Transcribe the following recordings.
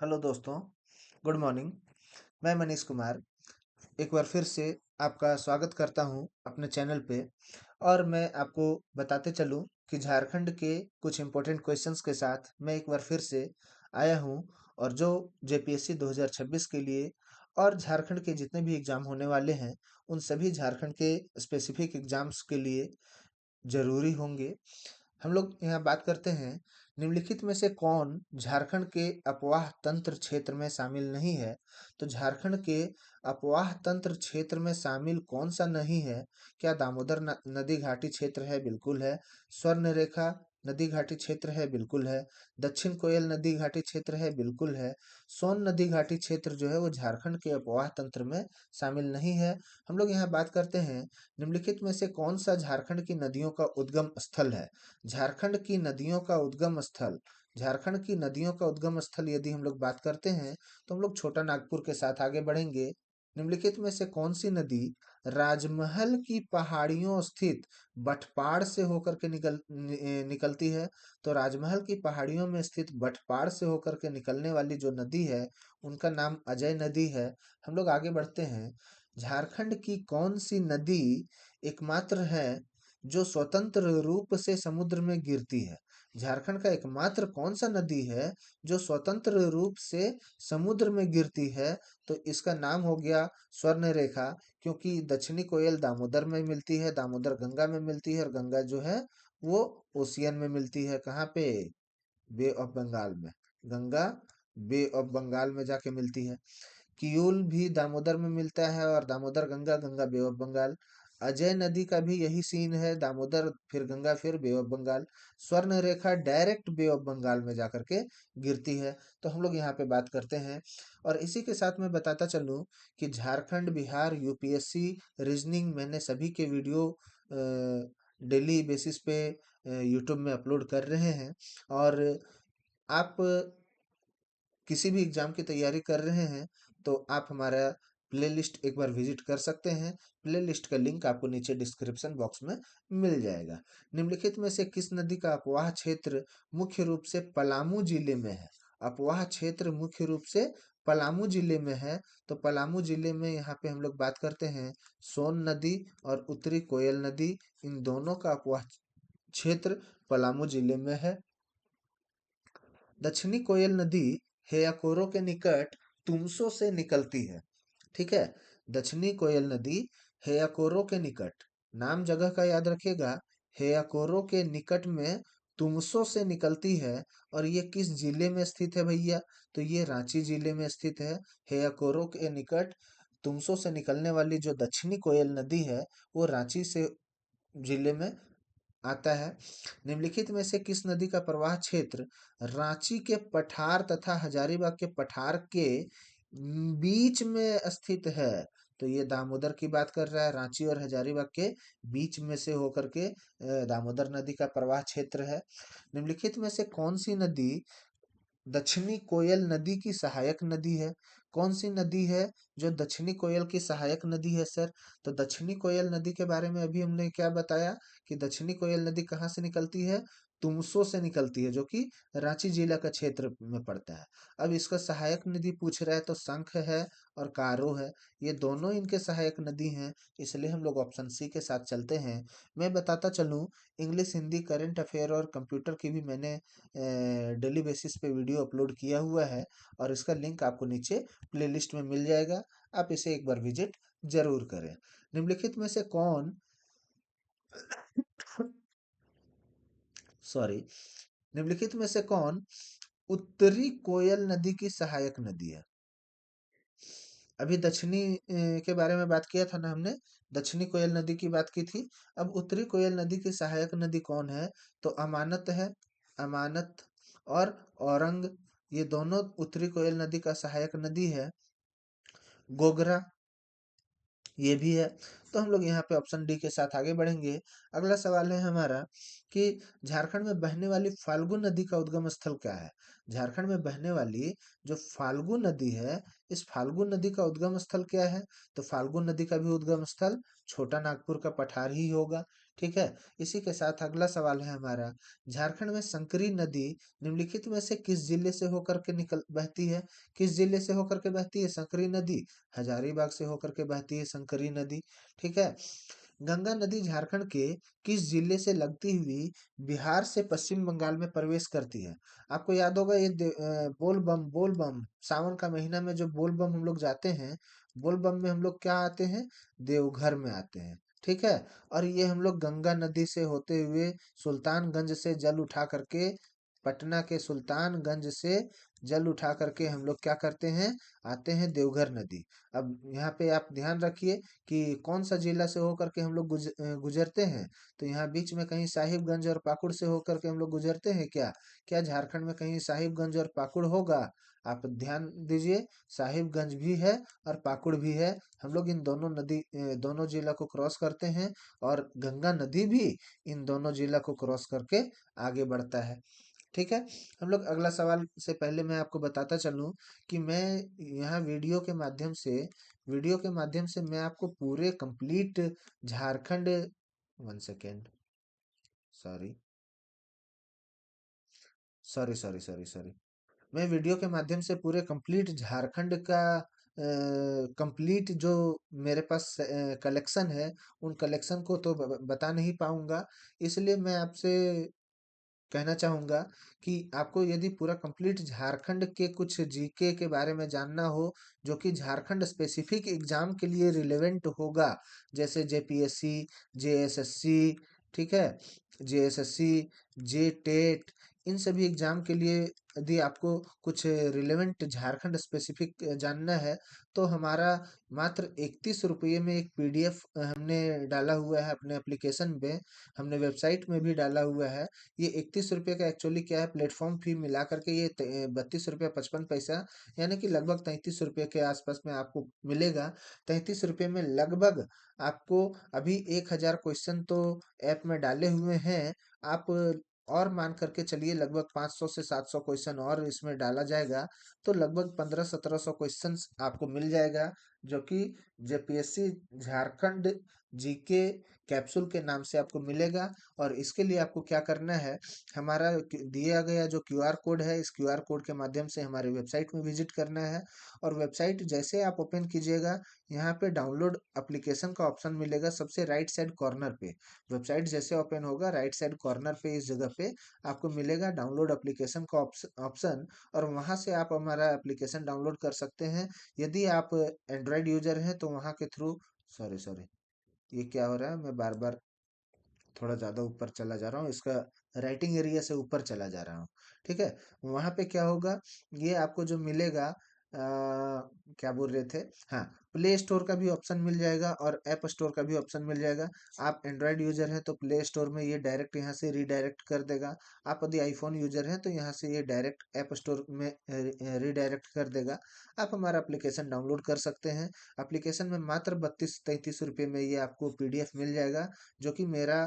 Hello दोस्तों, good morning. मैं मनीष कुमार एक बार फिर से आपका स्वागत करता हूं अपने चैनल पे। और मैं आपको बताते चलूं कि झारखंड के कुछ इम्पोर्टेंट क्वेश्चंस के साथ मैं एक बार फिर से आया हूं। और जो जेपीएससी 2026 के लिए और झारखंड के जितने भी एग्ज़ाम होने वाले हैं, उन सभी झारखंड के स्पेसिफिक एग्ज़ाम्स के लिए ज़रूरी होंगे। हम लोग यहाँ बात करते हैं, निम्नलिखित में से कौन झारखंड के अपवाह तंत्र क्षेत्र में शामिल नहीं है। तो झारखंड के अपवाह तंत्र क्षेत्र में शामिल कौन सा नहीं है? क्या दामोदर नदी घाटी क्षेत्र है? बिल्कुल है। स्वर्ण रेखा नदी घाटी क्षेत्र है? बिल्कुल है। दक्षिण कोयल नदी घाटी क्षेत्र है? बिल्कुल है। सोन नदी घाटी क्षेत्र जो है वो झारखंड के अपवाह तंत्र में शामिल नहीं है। हम लोग यहाँ बात करते हैं, निम्नलिखित में से कौन सा झारखंड की नदियों का उद्गम स्थल है? झारखंड की नदियों का उद्गम स्थल, झारखंड की नदियों का उद्गम स्थल यदि हम लोग बात करते हैं तो हम लोग छोटा नागपुर के साथ आगे बढ़ेंगे। निम्नलिखित में से कौन सी नदी राजमहल की पहाड़ियों स्थित बठपाड़ से होकर के निकलती है? तो राजमहल की पहाड़ियों में स्थित बठपाड़ से होकर के निकलने वाली जो नदी है, उनका नाम अजय नदी है। हम लोग आगे बढ़ते हैं, झारखंड की कौन सी नदी एकमात्र है जो स्वतंत्र रूप से समुद्र में गिरती है? झारखंड का एकमात्र कौन सा नदी है जो स्वतंत्र रूप से समुद्र में गिरती है? तो इसका नाम हो गया स्वर्ण रेखा, क्योंकि दक्षिणी कोयल दामोदर में मिलती है, दामोदर गंगा में मिलती है, और गंगा जो है वो ओशियन में मिलती है। कहाँ पे? बे ऑफ बंगाल में। गंगा बे ऑफ बंगाल में जाके मिलती है। कियूल भी दामोदर में मिलता है, और दामोदर गंगा, गंगा बे ऑफ बंगाल। अजय नदी का भी यही सीन है, दामोदर फिर गंगा फिर बे ऑफ बंगाल। स्वर्ण रेखा डायरेक्ट बे ऑफ बंगाल में जाकर के गिरती है। तो हम लोग यहाँ पे बात करते हैं, और इसी के साथ मैं बताता चलूँ कि झारखंड, बिहार, यूपीएससी, रीजनिंग मैंने सभी के वीडियो डेली बेसिस पे यूट्यूब में अपलोड कर रहे हैं। और आप किसी भी एग्जाम की तैयारी कर रहे हैं तो आप हमारा प्लेलिस्ट एक बार विजिट कर सकते हैं। प्लेलिस्ट का लिंक आपको नीचे डिस्क्रिप्शन बॉक्स में मिल जाएगा। निम्नलिखित में से किस नदी का अपवाह क्षेत्र मुख्य रूप से पलामू जिले में है? अपवाह क्षेत्र मुख्य रूप से पलामू जिले में है। तो पलामू जिले में यहाँ पे हम लोग बात करते हैं सोन नदी और उत्तरी कोयल नदी, इन दोनों का अपवाह क्षेत्र पलामू जिले में है। दक्षिणी कोयल नदी हेयाकोरो के निकट तुमसो से निकलती है। ठीक है, दक्षिणी कोयल नदी हेयाकोरो के निकट, नाम जगह का याद रखिएगा, हेयाकोरो के निकट में तुमसो से निकलती है। और ये किस जिले में स्थित है भैया? तो ये रांची जिले में स्थित है। हेयाकोरो के निकट तुमसो से निकलने वाली जो दक्षिणी कोयल नदी है वो रांची से जिले में आता है। निम्नलिखित में से किस नदी का प्रवाह क्षेत्र रांची के पठार तथा हजारीबाग के पठार के बीच में स्थित है? तो ये दामोदर की बात कर रहा है, रांची और हजारीबाग के बीच में से होकर के दामोदर नदी का प्रवाह क्षेत्र है। निम्नलिखित में से कौन सी नदी दक्षिणी कोयल नदी की सहायक नदी है? कौन सी नदी है जो दक्षिणी कोयल की सहायक नदी है सर? तो दक्षिणी कोयल नदी के बारे में अभी हमने क्या बताया कि दक्षिणी कोयल नदी कहाँ से निकलती है? तुमसो से निकलती है, जो कि रांची जिला का क्षेत्र में पड़ता है। अब इसका सहायक नदी पूछ रहा है तो शंख है और कारो है, ये दोनों इनके सहायक नदी हैं, इसलिए हम लोग ऑप्शन सी के साथ चलते हैं। मैं बताता चलूँ, इंग्लिश, हिंदी, करंट अफेयर और कंप्यूटर की भी मैंने डेली बेसिस पे वीडियो अपलोड किया हुआ है, और इसका लिंक आपको नीचे प्लेलिस्ट में मिल जाएगा। आप इसे एक बार विजिट जरूर करें। निम्नलिखित में से कौन सॉरी निम्नलिखित में से कौन उत्तरी कोयल नदी की सहायक नदी है? अभी दक्षिणी के बारे में बात किया था ना हमने, दक्षिणी कोयल नदी की बात की थी। अब उत्तरी कोयल नदी की सहायक नदी कौन है? तो अमानत है, अमानत और औरंग, ये दोनों उत्तरी कोयल नदी का सहायक नदी है। गोगरा ये भी है। तो हम लोग यहाँ पे ऑप्शन डी के साथ आगे बढ़ेंगे। अगला सवाल है हमारा कि झारखंड में बहने वाली फाल्गु नदी का उद्गम स्थल क्या है? झारखंड में बहने वाली जो फाल्गु नदी है, इस फाल्गु नदी का उद्गम स्थल क्या है? तो फाल्गु नदी का भी उद्गम स्थल छोटा नागपुर का पठार ही होगा। ठीक है। इसी के साथ अगला सवाल है हमारा, झारखंड में संकरी नदी निम्नलिखित में से किस जिले से होकर के निकल बहती है? किस जिले से होकर के बहती है संकरी नदी? हजारीबाग से होकर के बहती है संकरी नदी। ठीक है। गंगा नदी झारखंड के किस जिले से लगती हुई बिहार से पश्चिम बंगाल में प्रवेश करती है? आपको याद होगा ये बोल बम सावन का महीना में जो बोल बम हम लोग जाते हैं, बोल बम में हम लोग क्या आते हैं? देवघर में आते हैं। ठीक है। और ये हम लोग गंगा नदी से होते हुए सुल्तानगंज से जल उठा करके, पटना के सुल्तानगंज से जल उठा करके हम लोग क्या करते हैं? आते हैं देवघर नदी। अब यहाँ पे आप ध्यान रखिए कि कौन सा जिला से होकर के हम लोग गुजरते हैं। तो यहाँ बीच में कहीं साहिबगंज और पाकुड़ से होकर के हम लोग गुजरते हैं क्या? क्या झारखंड में कहीं साहिबगंज और पाकुड़ होगा? आप ध्यान दीजिए, साहिबगंज भी है और पाकुड़ भी है। हम लोग इन दोनों जिला को क्रॉस करते हैं और गंगा नदी भी इन दोनों जिला को क्रॉस करके आगे बढ़ता है। ठीक है। हम लोग अगला सवाल से पहले मैं आपको बताता चलूं कि मैं यहाँ वीडियो के माध्यम से मैं आपको पूरे complete Jharkhand, one second, sorry sorry sorry sorry sorry, मैं वीडियो के माध्यम से पूरे कंप्लीट झारखंड का कंप्लीट जो मेरे पास कलेक्शन है, उन कलेक्शन को तो बता नहीं पाऊंगा। इसलिए मैं आपसे कहना चाहूँगा कि आपको यदि पूरा कंप्लीट झारखंड के कुछ जीके के बारे में जानना हो, जो कि झारखंड स्पेसिफिक एग्जाम के लिए रिलेवेंट होगा, जैसे जेपीएससी, जेएसएससी, ठीक है, जेएसएससी, जे टेट, इन सभी एग्जाम के लिए यदि आपको कुछ रिलेवेंट झारखंड स्पेसिफिक जानना है, तो हमारा मात्र 31 रुपये में एक पीडीएफ हमने डाला हुआ है अपने एप्लीकेशन पे, हमने वेबसाइट में भी डाला हुआ है। ये 31 रुपये का एक्चुअली क्या है, प्लेटफॉर्म फी मिला करके ये 32 रुपया 55 पैसा, यानी कि लगभग 33 रुपये के आसपास में आपको मिलेगा। 33 रुपये में लगभग आपको अभी 1,000 क्वेश्चन तो ऐप में डाले हुए हैं। आप और मान करके चलिए लगभग 500 से 700 क्वेश्चन और इसमें डाला जाएगा, तो लगभग 1500-1700 क्वेश्चन आपको मिल जाएगा, जो कि जेपीएससी झारखंड जीके कैप्सूल के नाम से आपको मिलेगा। और इसके लिए आपको क्या करना है, हमारा दिया गया जो क्यूआर कोड है, इस क्यूआर कोड के माध्यम से हमारे वेबसाइट में विजिट करना है। और वेबसाइट जैसे आप ओपन कीजिएगा, यहाँ पे डाउनलोड एप्लीकेशन का ऑप्शन मिलेगा सबसे राइट साइड कॉर्नर पे। वेबसाइट जैसे ओपन होगा, राइट साइड कॉर्नर पे इस जगह पे आपको मिलेगा डाउनलोड एप्लीकेशन का ऑप्शन, और वहां से आप हमारा एप्लीकेशन डाउनलोड कर सकते हैं। यदि आप एंड्रॉयड यूजर हैं तो वहां के थ्रू, सॉरी सॉरी, ये क्या हो रहा है, मैं बार बार थोड़ा ज़्यादा ऊपर चला जा रहा हूँ, इसका राइटिंग एरिया से ऊपर चला जा रहा हूँ। ठीक है। वहाँ पे क्या होगा, ये आपको जो मिलेगा, क्या बोल रहे थे, हाँ, प्ले स्टोर का भी ऑप्शन मिल जाएगा और ऐप स्टोर का भी ऑप्शन मिल जाएगा। आप एंड्रॉयड यूजर हैं तो प्ले स्टोर में ये डायरेक्ट यहाँ से रीडायरेक्ट कर देगा। आप यदि आईफोन यूजर हैं तो यहाँ से ये डायरेक्ट ऐप स्टोर में रीडायरेक्ट कर देगा। आप हमारा एप्लीकेशन डाउनलोड कर सकते हैं। एप्लीकेशन में मात्र 32-33 रुपये में ये आपको पीडीएफ मिल जाएगा, जो कि मेरा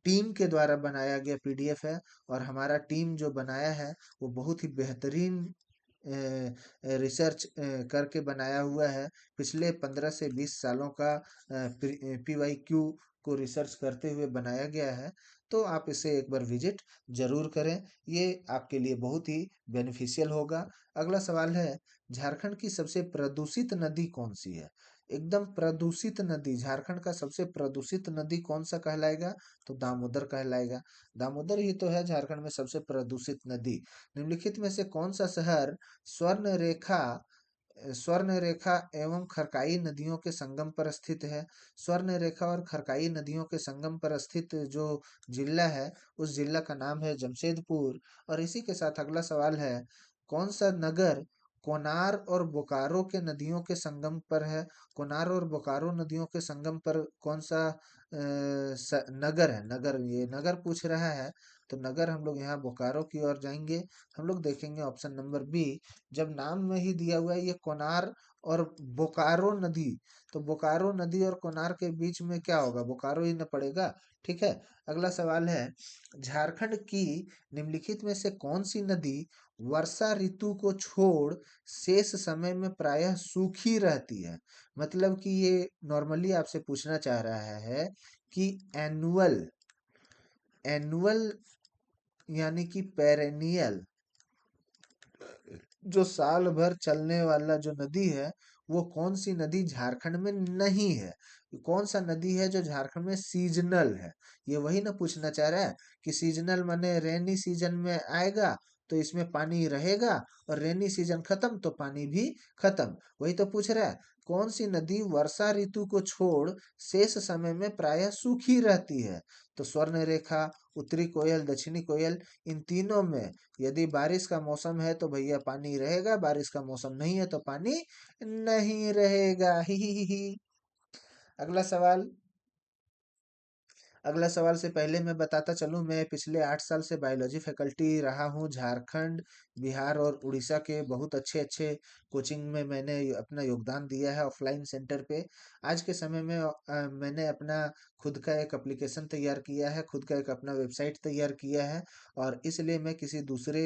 टीम के द्वारा बनाया गया पीडीएफ है। और हमारा टीम जो बनाया है वो बहुत ही बेहतरीन रिसर्च करके बनाया हुआ है। पिछले 15 से 20 सालों का पीवाईक्यू को रिसर्च करते हुए बनाया गया है। तो आप इसे एक बार विजिट जरूर करें, ये आपके लिए बहुत ही बेनिफिशियल होगा। अगला सवाल है, झारखंड की सबसे प्रदूषित नदी कौन सी है? एकदम प्रदूषित नदी, झारखंड का सबसे प्रदूषित नदी कौन सा कहलाएगा? तो दामोदर कहलाएगा। दामोदर ही तो है झारखंड में सबसे प्रदूषित नदी। निम्नलिखित में से कौन सा शहर स्वर्ण रेखा स्वर्ण रेखा एवं खरकाई नदियों के संगम पर स्थित है? स्वर्ण रेखा और खरकाई नदियों के संगम पर स्थित जो जिला है, उस जिला का नाम है जमशेदपुर। और इसी के साथ अगला सवाल है, कौन सा नगर कोनार और बोकारो के नदियों के संगम पर है? कोनार और बोकारो नदियों के संगम पर कौन सा नगर है? नगर, ये नगर पूछ रहा है, तो नगर हम लोग यहाँ बोकारो की ओर जाएंगे। हम लोग देखेंगे ऑप्शन नंबर बी। जब नाम में ही दिया हुआ है ये कोनार और बोकारो नदी, तो बोकारो नदी और कोनार के बीच में क्या होगा? बोकारो ही न पड़ेगा। ठीक है। अगला सवाल है, झारखंड की निम्नलिखित में से कौन सी नदी वर्षा ऋतु को छोड़ शेष समय में प्रायः सूखी रहती है? मतलब कि ये नॉर्मली आपसे पूछना चाह रहा है कि एनुअल एनुअल यानी कि पेरेनियल जो साल भर चलने वाला जो नदी है, वो कौन सी नदी झारखंड में नहीं है। कौन सा नदी है जो झारखंड में सीजनल है। ये वही ना पूछना चाह रहा है कि सीजनल माने रेनी सीजन में आएगा तो इसमें पानी रहेगा, और रेनी सीजन खत्म तो पानी भी खत्म। वही तो पूछ रहा है। कौन सी नदी वर्षा ऋतु को छोड़ शेष समय में प्रायः सूखी रहती है। तो स्वर्ण रेखा, उत्तरी कोयल, दक्षिणी कोयल, इन तीनों में यदि बारिश का मौसम है तो भैया पानी रहेगा, बारिश का मौसम नहीं है तो पानी नहीं रहेगा। ही। अगला सवाल। अगला सवाल से पहले मैं बताता चलूं, मैं पिछले 8 साल से बायोलॉजी फैकल्टी रहा हूं। झारखंड, बिहार और उड़ीसा के बहुत अच्छे अच्छे कोचिंग में मैंने अपना योगदान दिया है ऑफलाइन सेंटर पे। आज के समय में मैंने अपना खुद का एक एप्लीकेशन तैयार किया है, खुद का एक अपना वेबसाइट तैयार किया है। और इसलिए मैं किसी दूसरे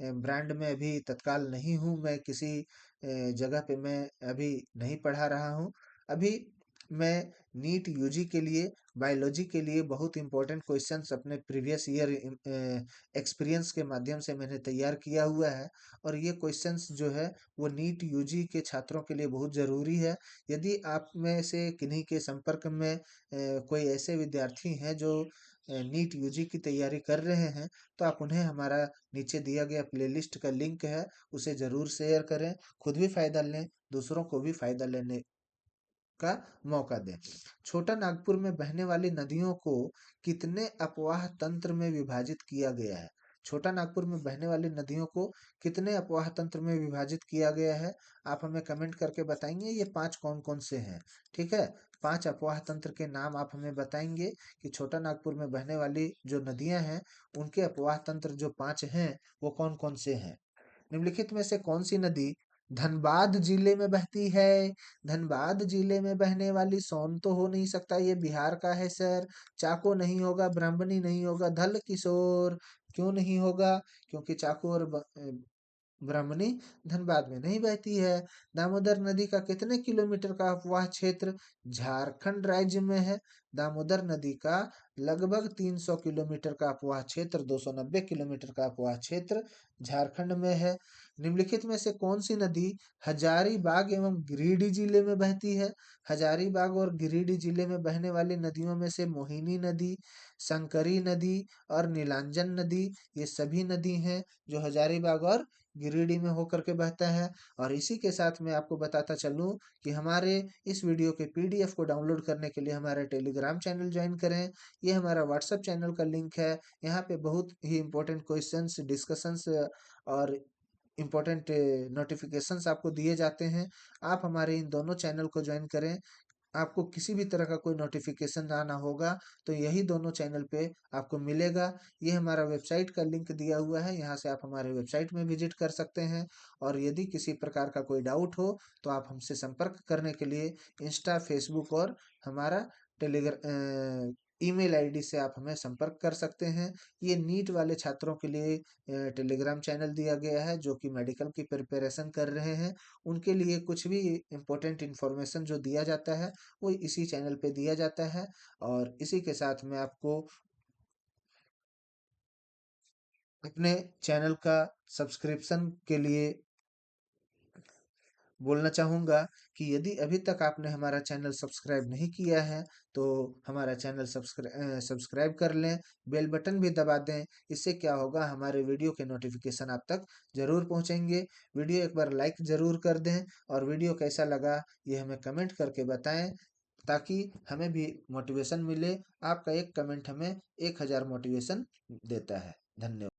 ब्रांड में अभी तत्काल नहीं हूँ। मैं किसी जगह पे मैं अभी नहीं पढ़ा रहा हूँ। अभी मैं नीट यूजी के लिए, बायोलॉजी के लिए बहुत इंपॉर्टेंट क्वेश्चंस अपने प्रीवियस ईयर एक्सपीरियंस के माध्यम से मैंने तैयार किया हुआ है। और ये क्वेश्चंस जो है वो नीट यूजी के छात्रों के लिए बहुत ज़रूरी है। यदि आप में से किन्हीं के संपर्क में कोई ऐसे विद्यार्थी हैं जो नीट यूजी की तैयारी कर रहे हैं, तो आप उन्हें हमारा नीचे दिया गया प्लेलिस्ट का लिंक है, उसे ज़रूर शेयर करें। खुद भी फ़ायदा लें, दूसरों को भी फ़ायदा लेने का मौका दें। छोटा नागपुर में बहने वाली नदियों को कितने अपवाह तंत्र में विभाजित किया गया है। छोटा नागपुर में बहने वाली नदियों को कितने अपवाह तंत्र में विभाजित किया गया है। आप हमें कमेंट करके बताएंगे ये 5 कौन कौन से हैं। ठीक है, 5 अपवाह तंत्र के नाम आप हमें बताएंगे कि छोटा नागपुर में बहने वाली जो नदियां हैं उनके अपवाह तंत्र जो 5 हैं वो कौन कौन से हैं। निम्नलिखित में से कौन सी नदी धनबाद जिले में बहती है। धनबाद जिले में बहने वाली सोन तो हो नहीं सकता, ये बिहार का है सर। चाको नहीं होगा, ब्राह्मणी नहीं होगा, धल किशोर क्यों नहीं होगा, क्योंकि चाको और ब्राह्मणी धनबाद में नहीं बहती है। दामोदर नदी का कितने किलोमीटर का अपवाह क्षेत्र झारखंड राज्य में है। दामोदर नदी का लगभग 300 किलोमीटर का अपवाह क्षेत्र, 290 किलोमीटर का अपवाह क्षेत्र झारखंड में है। निम्नलिखित में से कौन सी नदी हजारीबाग एवं गिरिडीह जिले में बहती है। हजारीबाग और गिरिडीह जिले में बहने वाली नदियों में से मोहिनी नदी, शंकरी नदी और नीलांजन नदी, ये सभी नदी हैं जो हजारीबाग और गिरिडीह में होकर के बहता है। और इसी के साथ मैं आपको बताता चलूं कि हमारे इस वीडियो के पीडीएफ को डाउनलोड करने के लिए हमारे टेलीग्राम चैनल ज्वाइन करें। ये हमारा व्हाट्सएप चैनल का लिंक है। यहाँ पे बहुत ही इंपॉर्टेंट क्वेश्चंस, डिस्कशंस और इम्पोर्टेंट नोटिफिकेशंस आपको दिए जाते हैं। आप हमारे इन दोनों चैनल को ज्वाइन करें। आपको किसी भी तरह का कोई नोटिफिकेशन आना होगा तो यही दोनों चैनल पे आपको मिलेगा। ये हमारा वेबसाइट का लिंक दिया हुआ है, यहाँ से आप हमारे वेबसाइट में विजिट कर सकते हैं। और यदि किसी प्रकार का कोई डाउट हो तो आप हमसे संपर्क करने के लिए इंस्टा, फेसबुक और हमारा टेलीग्राम ईमेल आईडी से आप हमें संपर्क कर सकते हैं। ये नीट वाले छात्रों के लिए टेलीग्राम चैनल दिया गया है जो कि मेडिकल की प्रिपरेशन कर रहे हैं। उनके लिए कुछ भी इम्पोर्टेंट इन्फॉर्मेशन जो दिया जाता है वो इसी चैनल पे दिया जाता है। और इसी के साथ मैं आपको अपने चैनल का सब्सक्रिप्शन के लिए बोलना चाहूँगा कि यदि अभी तक आपने हमारा चैनल सब्सक्राइब नहीं किया है तो हमारा चैनल सब्सक्राइब कर लें, बेल बटन भी दबा दें। इससे क्या होगा, हमारे वीडियो के नोटिफिकेशन आप तक ज़रूर पहुँचेंगे। वीडियो एक बार लाइक ज़रूर कर दें और वीडियो कैसा लगा ये हमें कमेंट करके बताएं, ताकि हमें भी मोटिवेशन मिले। आपका एक कमेंट हमें 1000 मोटिवेशन देता है। धन्यवाद।